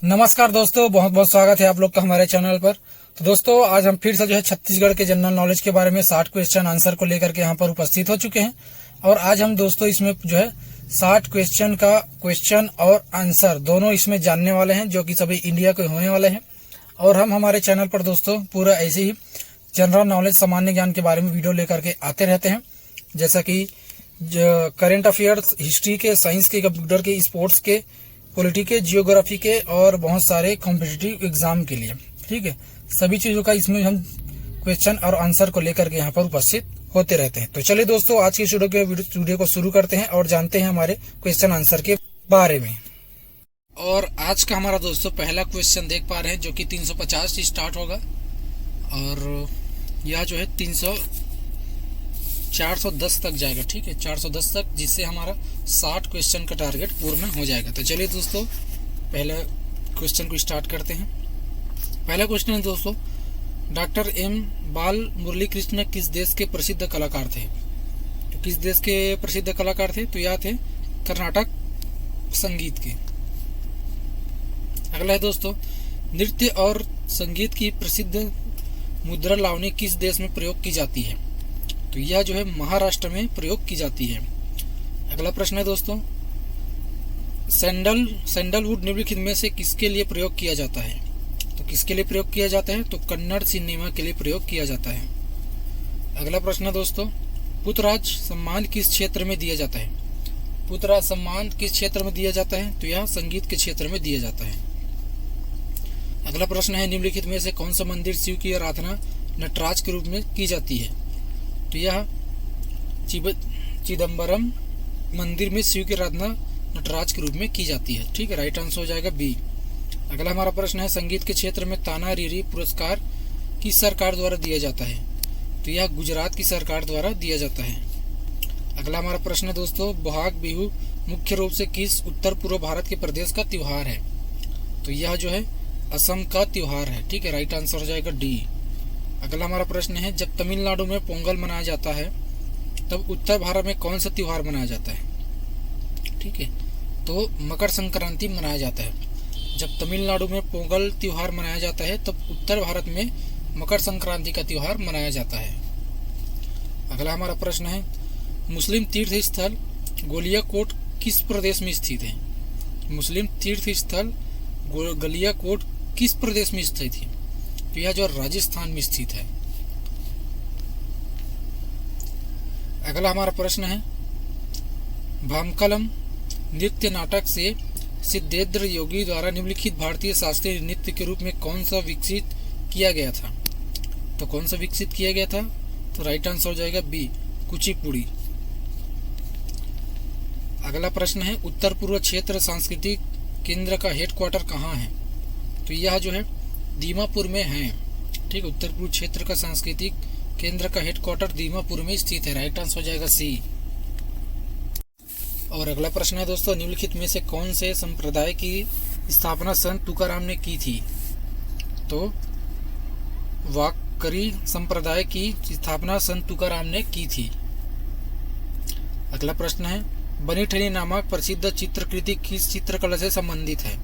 नमस्कार दोस्तों, बहुत बहुत स्वागत है आप लोग का हमारे चैनल पर। तो दोस्तों, आज हम फिर से जो है छत्तीसगढ़ के जनरल नॉलेज के बारे में 60 क्वेश्चन आंसर को लेकर के यहाँ पर उपस्थित हो चुके हैं। और आज हम दोस्तों इसमें जो है 60 क्वेश्चन का क्वेश्चन और आंसर दोनों इसमें जानने वाले हैं, जो कि सभी इंडिया के होने वाले हैं। और हम हमारे चैनल पर दोस्तों पूरा ऐसे ही जनरल नॉलेज, सामान्य ज्ञान के बारे में वीडियो लेकर के आते रहते हैं, जैसा कि करेंट अफेयर्स, हिस्ट्री के, साइंस के, कंप्यूटर के, स्पोर्ट्स के, पॉलिटी के, जियोग्राफी के और बहुत सारे कॉम्पिटिटिव एग्जाम के लिए। ठीक है, सभी चीजों का इसमें हम क्वेश्चन और आंसर को लेकर के यहाँ पर उपस्थित होते रहते हैं। तो चलिए दोस्तों, आज की वीडियो को शुरू करते हैं और जानते हैं हमारे क्वेश्चन आंसर के बारे में। और आज का हमारा दोस्तों पहला क्वेश्चन देख पा रहे हैं, जो कि 350 से स्टार्ट होगा और यह जो है 410 तक जाएगा। ठीक है, 410 तक, जिससे हमारा 60 क्वेश्चन का टारगेट पूर्ण हो जाएगा। तो चलिए दोस्तों, पहले क्वेश्चन को स्टार्ट करते हैं। पहला क्वेश्चन है दोस्तों, डॉक्टर एम बाल मुरली कृष्ण किस देश के प्रसिद्ध कलाकार थे? तो किस देश के प्रसिद्ध कलाकार थे? तो यह थे कर्नाटक संगीत के। अगला है दोस्तों, नृत्य और संगीत की प्रसिद्ध मुद्रा लावनी किस देश में प्रयोग की जाती है? तो यह जो है महाराष्ट्र में प्रयोग की जाती है। अगला प्रश्न है दोस्तों, सैंडलवुड निम्नलिखित में से किसके लिए प्रयोग किया जाता है? तो किसके लिए प्रयोग किया जाता है? तो कन्नड़ सिनेमा के लिए प्रयोग किया जाता है। अगला प्रश्न है दोस्तों, पुत्रराज सम्मान किस क्षेत्र में दिया जाता है? पुत्रराज सम्मान किस क्षेत्र में दिया जाता है? तो यह संगीत के क्षेत्र में दिया जाता है। अगला प्रश्न है, निम्नलिखित में से कौन सा मंदिर शिव की आराधना नटराज के रूप में की जाती है? तो यह चिदम्बरम मंदिर में शिव की आराधना नटराज के रूप में की जाती है। ठीक है, राइट आंसर हो जाएगा बी। अगला हमारा प्रश्न है, संगीत के क्षेत्र में ताना रीरी पुरस्कार किस सरकार द्वारा दिया जाता है? तो यह गुजरात की सरकार द्वारा दिया जाता है। अगला हमारा प्रश्न है दोस्तों, बोहाग बिहू मुख्य रूप से किस उत्तर पूर्व भारत के प्रदेश का त्योहार है? तो यह जो है असम का त्योहार है। ठीक है, राइट आंसर हो जाएगा डी। अगला हमारा प्रश्न है, जब तमिलनाडु में पोंगल मनाया जाता है तब उत्तर भारत में कौन सा त्योहार मनाया जाता है? ठीक है, तो मकर संक्रांति मनाया जाता है। जब तमिलनाडु में पोंगल त्योहार मनाया जाता है तब उत्तर भारत में मकर संक्रांति का त्योहार मनाया जाता है। अगला हमारा प्रश्न है, मुस्लिम तीर्थ स्थल गोलियाकोट किस प्रदेश में स्थित है? मुस्लिम तीर्थ स्थल गोलियाकोट किस प्रदेश में स्थित है? तो यह जो राजस्थान में स्थित है। अगला हमारा प्रश्न है, भामकलम नृत्य नाटक से सिद्धेंद्र योगी द्वारा निम्नलिखित भारतीय शास्त्रीय नृत्य के रूप में कौन सा विकसित किया गया था? तो कौन सा विकसित किया गया था? तो राइट आंसर हो जाएगा बी, कुचिपुड़ी। अगला प्रश्न है, उत्तर पूर्व क्षेत्र सांस्कृतिक केंद्र का हेडक्वार्टर कहाँ है? तो यह जो है दीमापुर में है। ठीक, उत्तर पूर्व क्षेत्र का सांस्कृतिक केंद्र का हेडक्वार्टर दीमापुर में स्थित है। राइट आंसर हो जाएगा सी। और अगला प्रश्न है दोस्तों, निम्नलिखित में से कौन से संप्रदाय की स्थापना संत तुकाराम ने की थी? तो वाकरी संप्रदाय की स्थापना संत तुकाराम ने की थी। अगला प्रश्न है, बनी ठनी नामक प्रसिद्ध चित्रकृति किस चित्रकला से संबंधित है?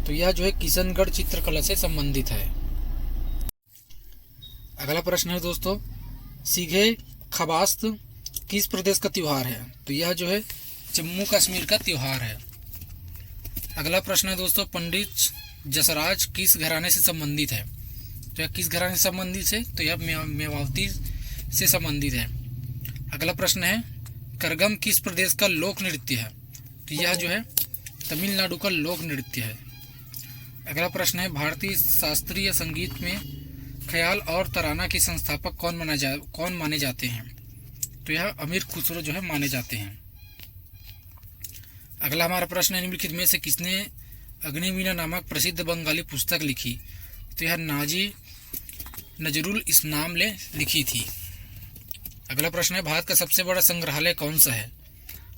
तो यह जो है किशनगढ़ चित्रकला से संबंधित है। अगला प्रश्न है दोस्तों, सीघे खबास्त किस प्रदेश का त्योहार है? तो यह जो है जम्मू कश्मीर का त्योहार है। अगला प्रश्न है दोस्तों, पंडित जसराज किस घराने से संबंधित है? तो यह किस घराने से संबंधित है? तो यह मेवाती से संबंधित है। अगला प्रश्न है, करगम किस प्रदेश का लोक नृत्य है? तो यह जो है तमिलनाडु का लोक नृत्य है। अगला प्रश्न है, भारतीय शास्त्रीय संगीत में ख्याल और तराना के संस्थापक कौन माने जाते हैं? तो यह अमीर खुसरो जो है माने जाते हैं। अगला हमारा प्रश्न है, निम्नलिखित में से किसने अग्निवीणा नामक प्रसिद्ध बंगाली पुस्तक लिखी? तो यह नाजी नजरुल इस्लाम ने लिखी थी। अगला प्रश्न है, भारत का सबसे बड़ा संग्रहालय कौन सा है?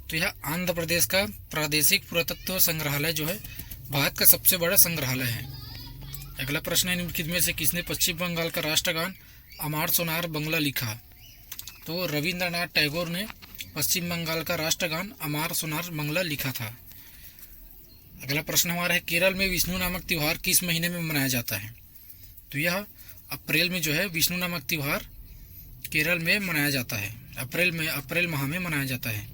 तो यह आंध्र प्रदेश का प्रादेशिक पुरातत्व संग्रहालय जो है भारत का सबसे बड़ा संग्रहालय है। अगला प्रश्न है, निम्नलिखित में से किसने पश्चिम बंगाल का राष्ट्रगान अमार सोनार बंगला लिखा? तो रविंद्रनाथ टैगोर ने पश्चिम बंगाल का राष्ट्रगान अमार सोनार बंगला लिखा था। अगला प्रश्न हमारा है केरल में विष्णु नामक त्यौहार किस महीने में मनाया जाता है? तो यह अप्रैल में जो है विष्णु नामक त्यौहार केरल में मनाया जाता है। अप्रैल माह में मनाया जाता है।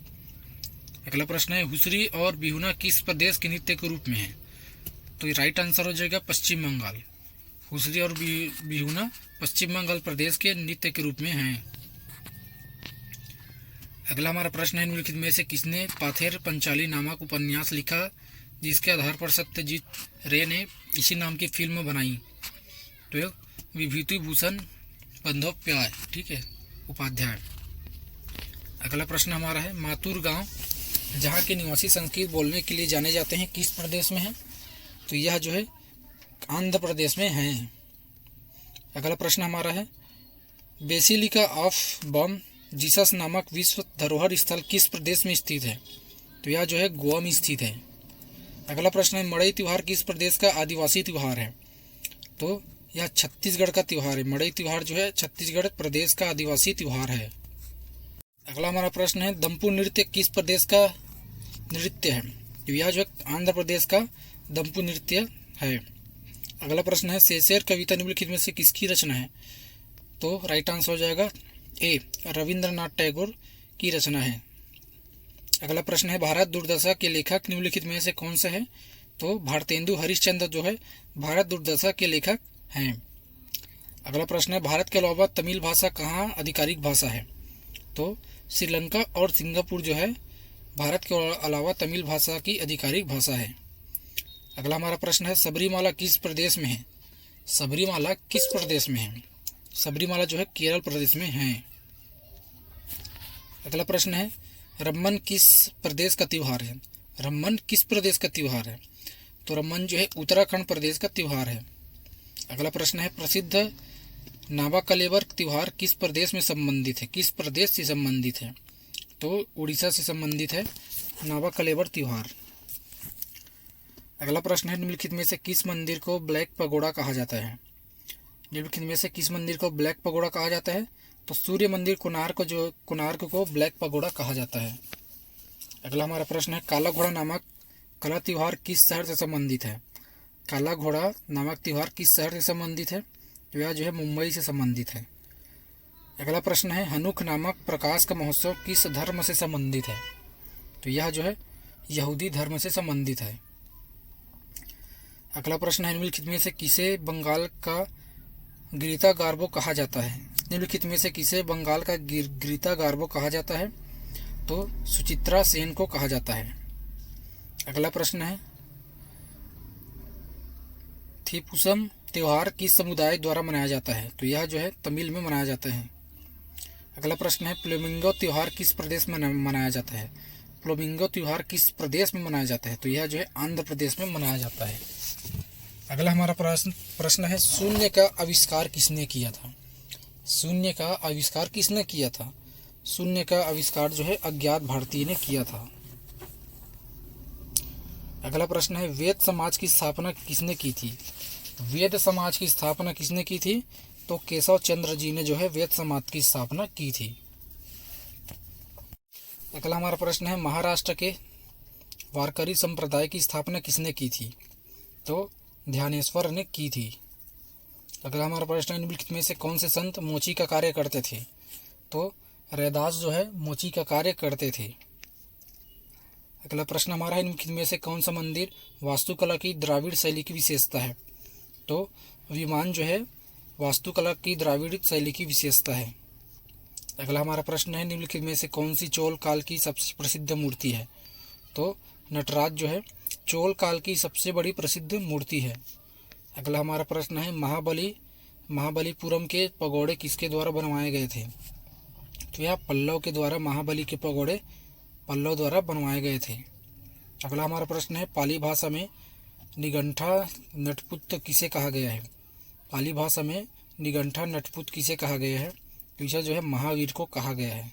अगला प्रश्न है हुसरी और बिहुना किस प्रदेश के नृत्य के रूप में है? तो ये राइट आंसर हो जाएगा पश्चिम बंगाल। हुसरी और बिहुना पश्चिम बंगाल प्रदेश के नृत्य के रूप में हैं। अगला हमारा प्रश्न है निम्नलिखित में से किसने पाथेर पंचाली नामक उपन्यास लिखा जिसके आधार पर सत्यजीत रे ने इसी नाम की फिल्म बनाई? तो विभूति भूषण बंदोपाध्याय, ठीक है, उपाध्याय। अगला प्रश्न हमारा है मातूर गांव जहाँ के निवासी संस्कृत बोलने के लिए जाने जाते हैं किस प्रदेश में है? तो यह जो है आंध्र प्रदेश में है। अगला प्रश्न हमारा है बेसिलिका ऑफ बॉम जीसस नामक विश्व धरोहर स्थल किस प्रदेश में स्थित है? तो यह जो है गोवा में स्थित है। अगला प्रश्न है मड़ई त्योहार किस प्रदेश का आदिवासी त्योहार है? तो यह छत्तीसगढ़ का त्योहार है। मड़ई त्योहार जो है छत्तीसगढ़ प्रदेश का आदिवासी त्योहार है। अगला हमारा प्रश्न है दंपु नृत्य किस प्रदेश का नृत्य है? तो यह जो है आंध्र प्रदेश का दंपु नृत्य है। अगला प्रश्न है शेषेर कविता निम्नलिखित में से किसकी रचना है? तो राइट आंसर हो जाएगा ए रविंद्रनाथ टैगोर की रचना है। अगला प्रश्न है भारत दुर्दशा के लेखक निम्नलिखित में से कौन सा है? तो भारतेंदु हरिश्चंद्र जो है भारत दुर्दशा के लेखक हैं। अगला प्रश्न है भारत के अलावा तमिल भाषा कहाँ आधिकारिक भाषा है? तो श्रीलंका और सिंगापुर जो है भारत के अलावा तमिल भाषा की आधिकारिक भाषा है। अगला हमारा प्रश्न है सबरीमाला किस प्रदेश में है? सबरीमाला किस प्रदेश में है? सबरीमाला जो है केरल प्रदेश में है। अगला प्रश्न है रम्मन किस प्रदेश का त्योहार है? रम्मन किस प्रदेश का त्योहार है? तो रम्मन जो है उत्तराखंड प्रदेश का त्योहार है। अगला प्रश्न है प्रसिद्ध नावा कलेबर त्योहार किस प्रदेश में संबंधित है? किस प्रदेश से संबंधित है? तो उड़ीसा से संबंधित है नावा कलेबर त्योहार। अगला प्रश्न है निम्नलिखित में से किस मंदिर को ब्लैक पगोड़ा कहा जाता है? निम्नलिखित में से किस मंदिर को ब्लैक पगोड़ा कहा जाता है? तो सूर्य मंदिर कोणार्क को ब्लैक पगोड़ा कहा जाता है। अगला हमारा प्रश्न है काला घोड़ा नामक कला त्योहार किस शहर से संबंधित है? काला घोड़ा नामक त्योहार किस शहर से संबंधित है? तो यह जो है मुंबई से संबंधित है। अगला प्रश्न है हनुक नामक प्रकाश का महोत्सव किस धर्म से संबंधित है? तो यह जो है यहूदी धर्म से संबंधित है। अगला प्रश्न है निम्नलिखित में से किसे बंगाल का गीता गार्बो कहा जाता है? निम्नलिखित में से किसे बंगाल का गीता गार्बो कहा जाता है? तो सुचित्रा सेन को कहा जाता है। अगला प्रश्न है थीपुसम त्योहार किस समुदाय द्वारा मनाया जाता है? तो यह जो है तमिल में मनाया जाता है। अगला प्रश्न है फ्लेमिंगो त्योहार किस प्रदेश में मनाया जाता है? फ्लेमिंगो त्योहार किस प्रदेश में मनाया जाता है? तो यह जो है आंध्र प्रदेश में मनाया जाता है। अगला हमारा प्रश्न है शून्य का आविष्कार किसने किया था? शून्य का आविष्कार किसने किया था? शून्य का आविष्कार जो है अज्ञात भारतीय ने किया था। अगला प्रश्न है वेद समाज की स्थापना किसने की थी? वेद समाज की स्थापना किसने की थी? तो केशव चंद्र जी ने जो है वेद समाज की स्थापना की थी। अगला हमारा प्रश्न है महाराष्ट्र के वारकरी संप्रदाय की स्थापना किसने की थी? तो ध्यानेश्वर ने की थी। अगला हमारा प्रश्न है निम्नलिखित में से कौन से संत मोची का कार्य करते थे? तो रैदास जो है मोची का कार्य करते थे। अगला प्रश्न हमारा है निम्नलिखित में से कौन सा मंदिर वास्तुकला की द्राविड़ शैली की विशेषता है? तो विमान जो है वास्तुकला की द्राविड़ शैली की विशेषता है। अगला हमारा प्रश्न है निम्नलिखित में से कौन सी चोल काल की सबसे प्रसिद्ध मूर्ति है? तो नटराज जो है चोल काल की सबसे बड़ी प्रसिद्ध मूर्ति है। अगला हमारा प्रश्न है महाबलीपुरम के पगोड़े किसके द्वारा बनवाए गए थे? तो यह पल्लव के द्वारा महाबली के पगोड़े पल्लव द्वारा बनवाए गए थे। अगला हमारा प्रश्न है पाली भाषा में निगंठा नटपुत किसे कहा गया है? पाली भाषा में निगंठा नटपुत किसे कहा गया है? तो यह जो है महावीर को कहा गया है।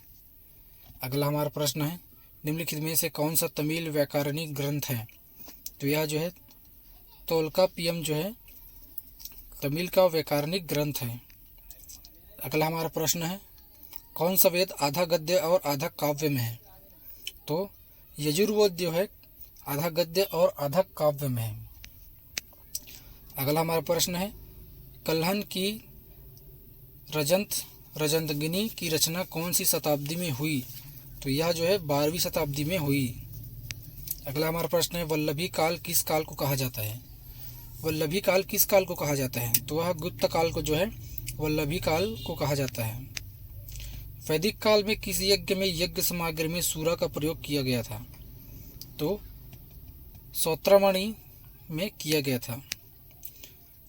अगला हमारा प्रश्न है निम्नलिखित में से कौन सा तमिल व्याकरणिक ग्रंथ है? तो यह जो है तोल्कापियम जो है तमिल का व्याकरणिक ग्रंथ है। अगला हमारा प्रश्न है कौन सा वेद आधा गद्य और आधा काव्य में है? तो यजुर्वेद जो है आधा गद्य और आधा काव्य में है। अगला हमारा प्रश्न है, कल्हन की रजंतगिनी की रचना कौन सी शताब्दी में हुई? तो यह जो है 12वीं शताब्दी में हुई। अगला हमारा प्रश्न है, वल्लभी काल किस काल को कहा जाता है? वल्लभी काल किस काल को कहा जाता है? तो वह गुप्त काल को जो है वल्लभी काल को कहा जाता है। वैदिक काल में किस यज्ञ में यज्ञ सामग्री में सूरा का प्रयोग किया गया था? तो सौत्रामणि में किया गया था।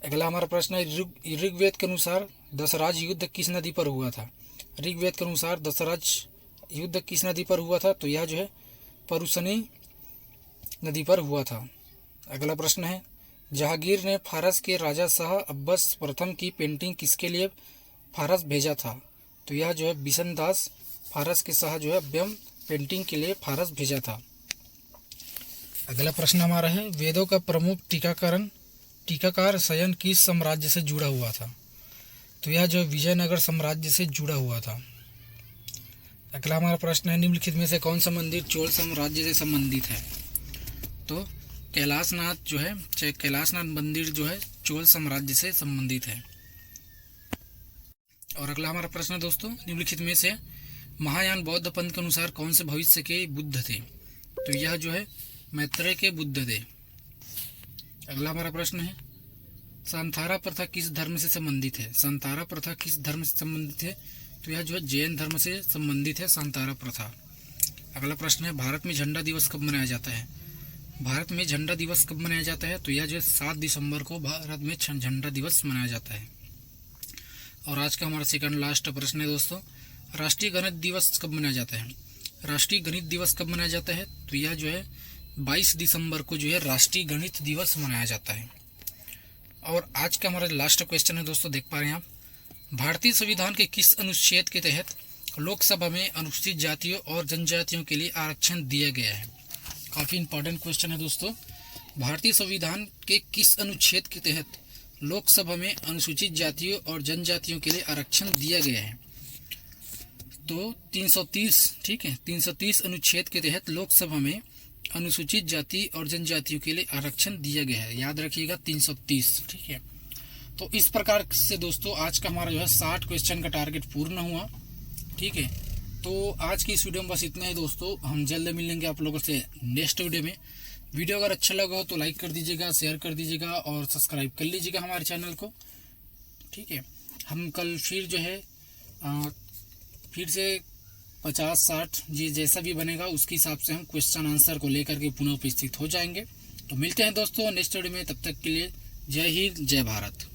अगला हमारा प्रश्न है, ऋग्वेद के अनुसार दशराज युद्ध किस नदी पर हुआ था? ऋग्वेद के अनुसार दशराज युद्ध किस नदी पर हुआ था? तो यह जो है परुशनी नदी पर हुआ था। अगला प्रश्न है, जहांगीर ने फारस के राजा शाह अब्बास प्रथम की पेंटिंग किसके लिए फारस भेजा था? तो यह जो है बिशनदास फारस के शाह जो है अब्यम पेंटिंग के लिए फारस भेजा था। अगला प्रश्न हमारा है, वेदों का प्रमुख टीकाकार शयन किस साम्राज्य से जुड़ा हुआ था? तो यह जो विजयनगर साम्राज्य से जुड़ा हुआ था। अगला हमारा प्रश्न है, निम्नलिखित में से कौन सा मंदिर चोल साम्राज्य से संबंधित है? तो कैलाशनाथ मंदिर जो है चोल साम्राज्य से संबंधित है। और अगला हमारा प्रश्न है दोस्तों, निम्नलिखित में से महायान बौद्ध पंथ के अनुसार कौन से भविष्य के बुद्ध थे? तो यह जो है मैत्रेय के बुद्ध थे। अगला हमारा प्रश्न है, सांतारा प्रथा किस धर्म से संबंधित है? सांतारा प्रथा किस धर्म से संबंधित है? तो यह जो है जैन धर्म से संबंधित है सांतारा प्रथा। अगला प्रश्न है, भारत में झंडा दिवस कब मनाया जाता है? भारत में झंडा दिवस कब मनाया जाता है? तो यह जो है 7 दिसंबर को भारत में झंडा दिवस मनाया जाता है। और आज का हमारा सेकंड लास्ट प्रश्न है दोस्तों, राष्ट्रीय गणित दिवस कब मनाया जाता है? राष्ट्रीय गणित दिवस कब मनाया जाता है? तो यह जो है 22 दिसंबर को जो है राष्ट्रीय गणित दिवस मनाया जाता है। और आज का हमारा लास्ट क्वेश्चन है दोस्तों, देख पा रहे हैं आप, भारतीय संविधान के किस अनुच्छेद के तहत लोकसभा में अनुसूचित जातियों और जनजातियों के लिए आरक्षण दिया गया है? काफी इंपॉर्टेंट क्वेश्चन है दोस्तों। भारतीय संविधान के किस अनुच्छेद के तहत लोकसभा में अनुसूचित जातियों और जनजातियों के लिए आरक्षण दिया गया है? तो 330, ठीक है, 330 अनुच्छेद के तहत लोकसभा में अनुसूचित जाति और जनजातियों के लिए आरक्षण दिया गया है। याद रखिएगा 330, ठीक है। तो इस प्रकार से दोस्तों आज का हमारा जो है 60 क्वेश्चन का टारगेट पूर्ण हुआ, ठीक है। तो आज की इस वीडियो में बस इतना ही दोस्तों, हम जल्द मिलेंगे आप लोगों से नेक्स्ट वीडियो में। वीडियो अगर अच्छा लगा हो तो लाइक कर दीजिएगा, शेयर कर दीजिएगा और सब्सक्राइब कर लीजिएगा हमारे चैनल को, ठीक है। हम कल फिर जो है फिर से 50-60 जी जैसा भी बनेगा उसके हिसाब से हम क्वेश्चन आंसर को लेकर के पुनः उपस्थित हो जाएंगे। तो मिलते हैं दोस्तों नेक्स्ट वीडियो में, तब तक के लिए जय हिंद जय भारत।